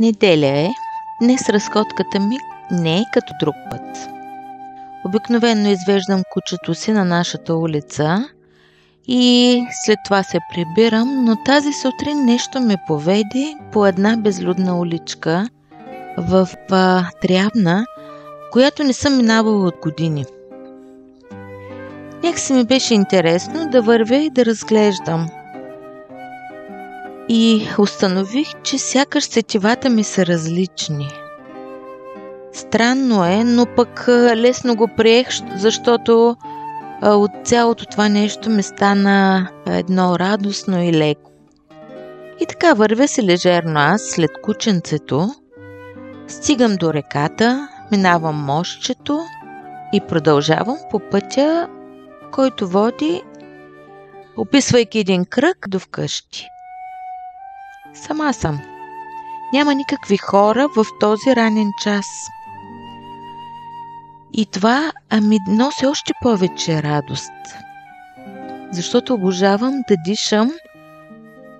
Неделя е. Днес разходката ми не е като друг път. Обикновено извеждам кучето си на нашата улица и след това се прибирам, но тази сутрин нещо ме поведе по една безлюдна уличка в Трявна, която не съм минавала от години. Някакси ми беше интересно да вървя и да разглеждам. И установих, че сякаш сетивата ми са различни. Странно е, но пък лесно го приех, защото от цялото това нещо ми стана едно радостно и леко. И така вървя се лежерно аз след кученцето, стигам до реката, минавам мостчето и продължавам по пътя, който води, описвайки един кръг до вкъщи. Сама съм. Няма никакви хора в този ранен час. И това ми носи още повече радост. Защото обожавам да дишам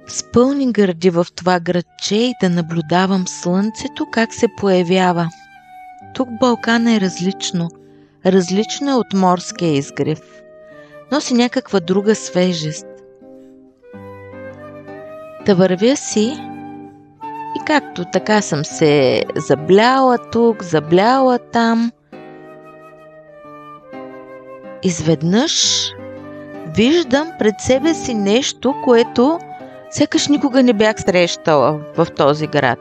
с пълни гърди в това градче и да наблюдавам слънцето как се появява. Тук Балкана е различно. Различно е от морския изгрев. Носи някаква друга свежест. Та вървя си и както така съм се забляла тук, забляла там. Изведнъж виждам пред себе си нещо, което сякаш никога не бях срещала в този град.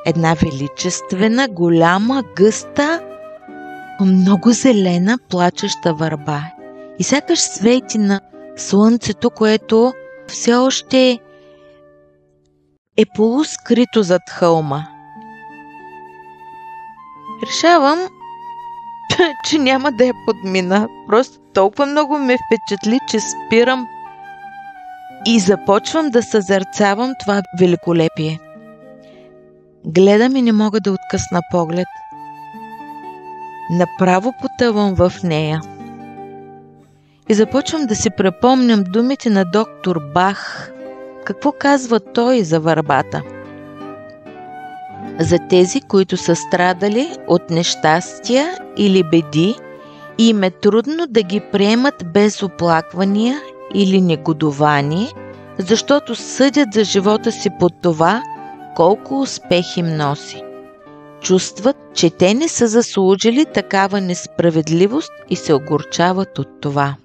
Една величествена, голяма, гъста, много зелена, плачеща върба. И сякаш свети на слънцето, което все още е полускрито зад хълма. Решавам, че няма да я подмина. Просто толкова много ме впечатли, че спирам и започвам да съзерцавам това великолепие. Гледам и не мога да откъсна поглед. Направо потъвам в нея. И започвам да си припомням думите на доктор Бах. Какво казва той за върбата? За тези, които са страдали от нещастия или беди и им е трудно да ги приемат без оплаквания или негодование, защото съдят за живота си по това, колко успех им носи. Чувстват, че те не са заслужили такава несправедливост и се огорчават от това.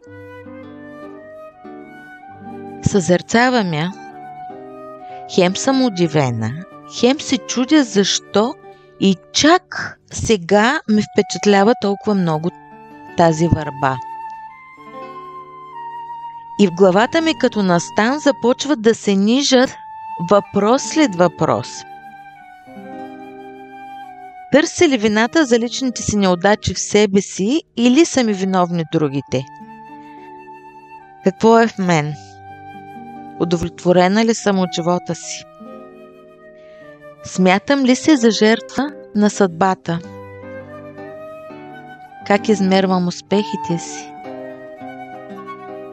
Съзерцавам я, хем съм удивена, хем се чудя защо и чак сега ме впечатлява толкова много тази върба. И в главата ми като настан започват да се нижат въпрос след въпрос. Търся ли вината за личните си неудачи в себе си или са ми виновни другите? Какво е в мен? Удовлетворена ли съм от живота си? Смятам ли се за жертва на съдбата? Как измервам успехите си?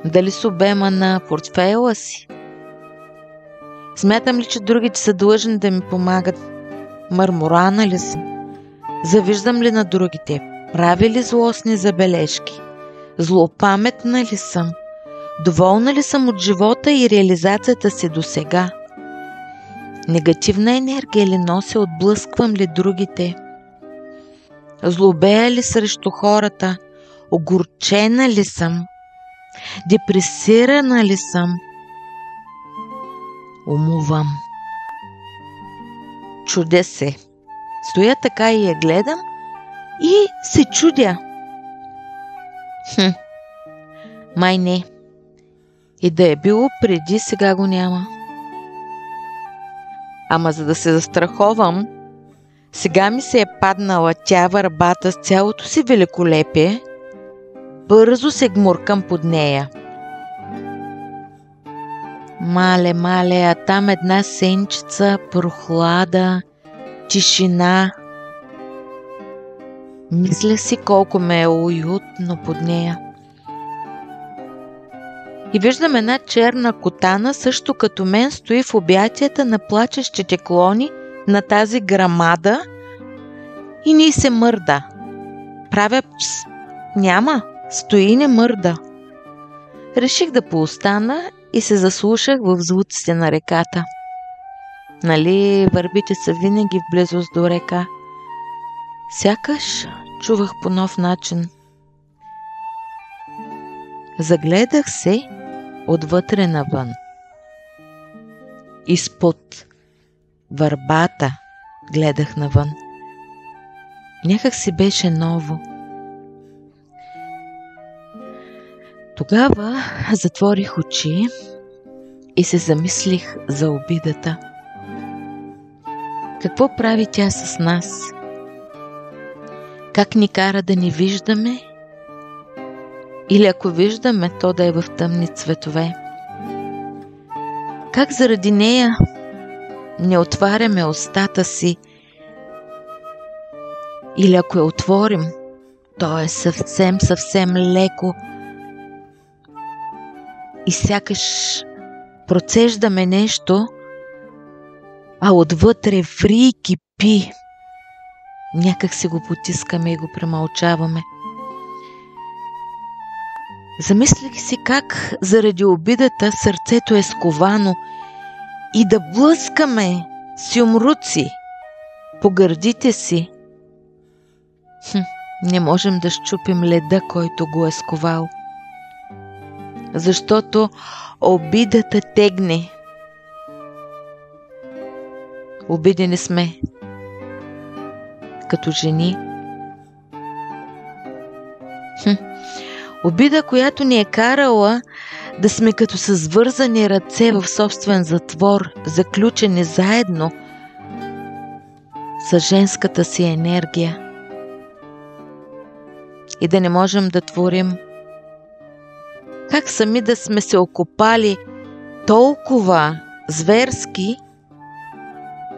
Дали с обема на портфейла си? Смятам ли, че другите са длъжни да ми помагат? Мърморана ли съм? Завиждам ли на другите? Правя ли злостни забележки? Злопаметна ли съм? Доволна ли съм от живота и реализацията си досега? Негативна енергия ли нося, отблъсквам ли другите? Злобея ли срещу хората? Огорчена ли съм? Депресирана ли съм? Умувам. Чудя се. Стоя така и я гледам и се чудя. Май не. И да е било преди, сега го няма. Ама за да се застраховам, сега ми се е паднала тя върбата с цялото си великолепие, бързо се гмуркам под нея. Мале, а там една сенчица, прохлада, тишина. Мисля си колко ме е уютно под нея. И виждам една черна котана, също като мен, стои в обятията на плачещите клони на тази грамада и ни се мърда. Правя пс. Няма. Стои и не мърда. Реших да поостана и се заслушах в звуците на реката. Нали, върбите са винаги в близост до река. Сякаш чувах по нов начин. Загледах се отвътре навън. Изпод върбата гледах навън. Някак си беше ново. Тогава затворих очи и се замислих за обидата. Какво прави тя с нас? Как ни кара да ни виждаме? Или ако виждаме, то да е в тъмни цветове? Как заради нея не отваряме устата си? Или ако я отворим, то е съвсем леко и сякаш процеждаме нещо, а отвътре ври и кипи. Някак си го потискаме и го премълчаваме. Замислих си как заради обидата сърцето е сковано и да блъскаме с юмруци по гърдите си. Не можем да счупим леда, който го е сковал. Защото обидата тегне. Обидени сме като жени. Обида, която ни е карала да сме като с вързани ръце в собствен затвор, заключени заедно с женската си енергия. И да не можем да творим. Как сами да сме се окопали толкова зверски,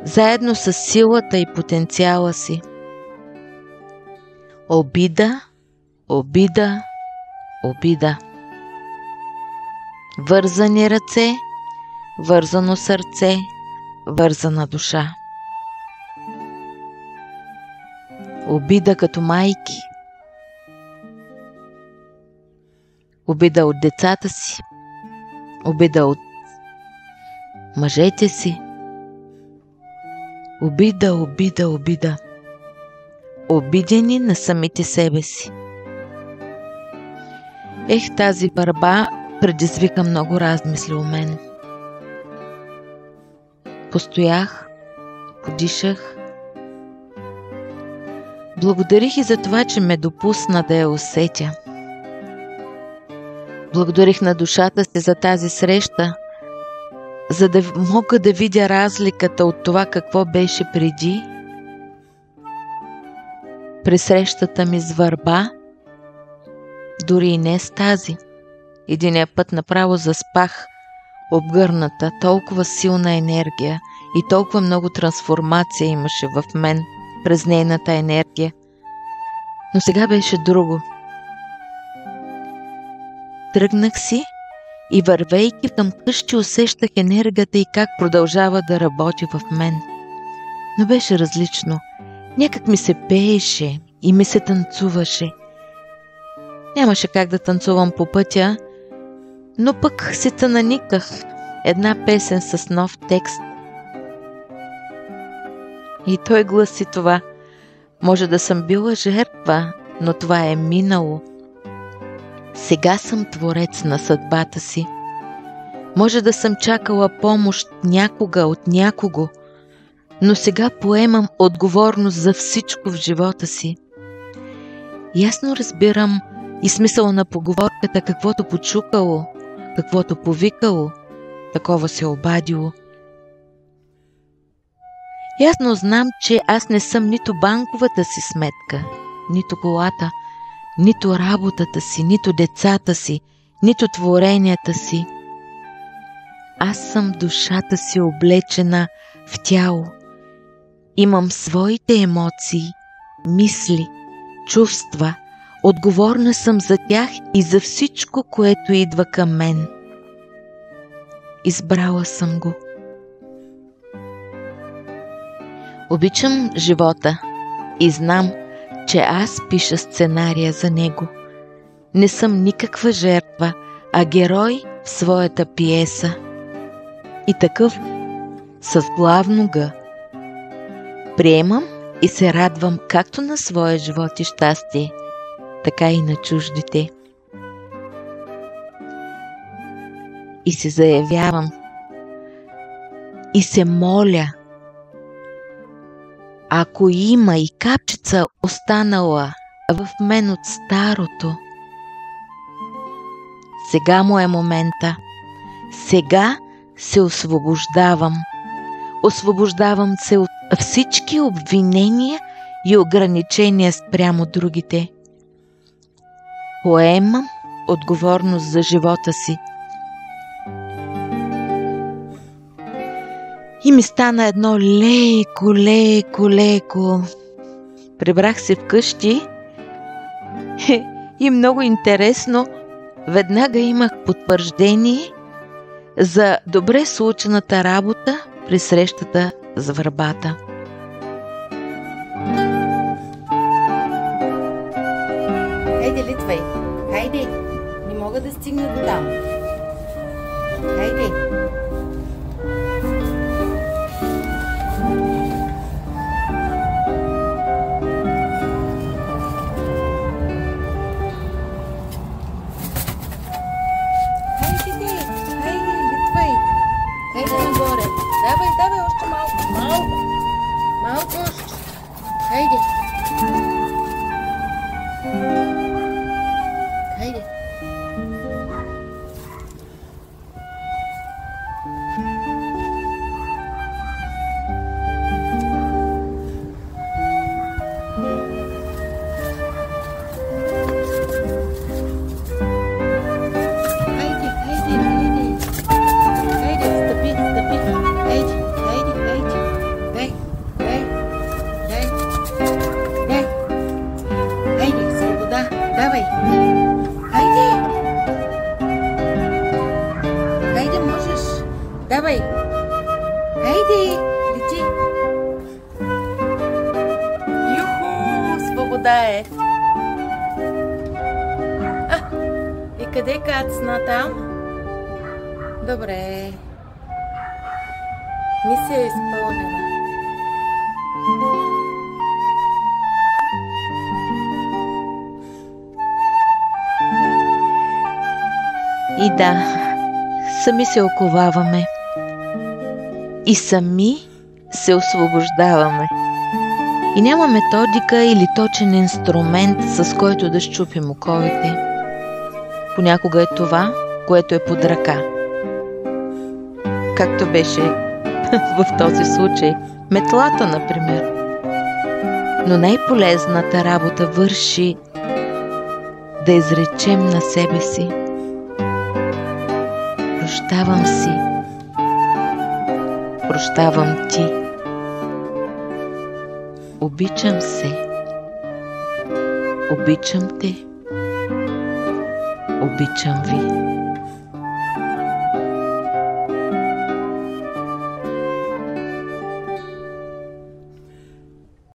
заедно с силата и потенциала си. Обида, обида, обида. Вързани ръце, вързано сърце, вързана душа. Обида като майки. Обида от децата си. Обида от мъжете си. Обида, обида, обида. Обидени на самите себе си. Тази върба предизвика много размисли у мен. Постоях, подишах. Благодарих и за това, че ме допусна да я усетя. Благодарих на душата си за тази среща, за да мога да видя разликата от това какво беше преди. При срещата ми с върба, дори и не с тази. Единия път направо заспах, обгърната, толкова силна енергия и толкова много трансформация имаше в мен през нейната енергия. Но сега беше друго. Тръгнах си и вървейки към къщи усещах енергията и как продължава да работи в мен. Но беше различно. Някак ми се пееше и ми се танцуваше. Нямаше как да танцувам по пътя, но пък си наниках една песен с нов текст. И той гласи това: може да съм била жертва, но това е минало. Сега съм творец на съдбата си. Може да съм чакала помощ някога от някого, но сега поемам отговорност за всичко в живота си. Ясно разбирам и смисъл на поговорката: каквото почукало, каквото повикало, такова се обадило. Ясно знам, че аз не съм нито банковата си сметка, нито колата, нито работата си, нито децата си, нито творенията си. Аз съм душата си облечена в тяло. Имам своите емоции, мисли, чувства. Отговорна съм за тях и за всичко, което идва към мен. избрала съм го. Обичам живота и знам, че аз пиша сценария за него. Не съм никаква жертва, а герой в своята пиеса. И такъв с главно Г. Приемам и се радвам както на своя живот и щастие, така и на чуждите. И се заявявам и се моля, ако има и капчица останала в мен от старото, сега му е момента. Сега се освобождавам. Освобождавам се от всички обвинения и ограничения спрямо другите. Поемам отговорност за живота си. И ми стана едно леко. Прибрах се вкъщи и много интересно, веднага имах потвърждение за добре случената работа при срещата с върбата. Хайде, Литвай! Хайде! Не мога да стигна до там. Хайде! Давай, още малко. Малко още. Хайде. Давай! Хайде, можеш! Давай! Хайде! Лети! Юху! Свобода е! И къде кацна там? Добре! Мисия е изпълнена. И да, сами се оковаваме и сами се освобождаваме. И няма методика или точен инструмент, с който да счупим оковите. Понякога е това, което е под ръка. Както беше в този случай метлата, например. Но най-полезната работа върши да изречем на себе си: прощавам си, прощавам ти, обичам се, обичам те, обичам ви.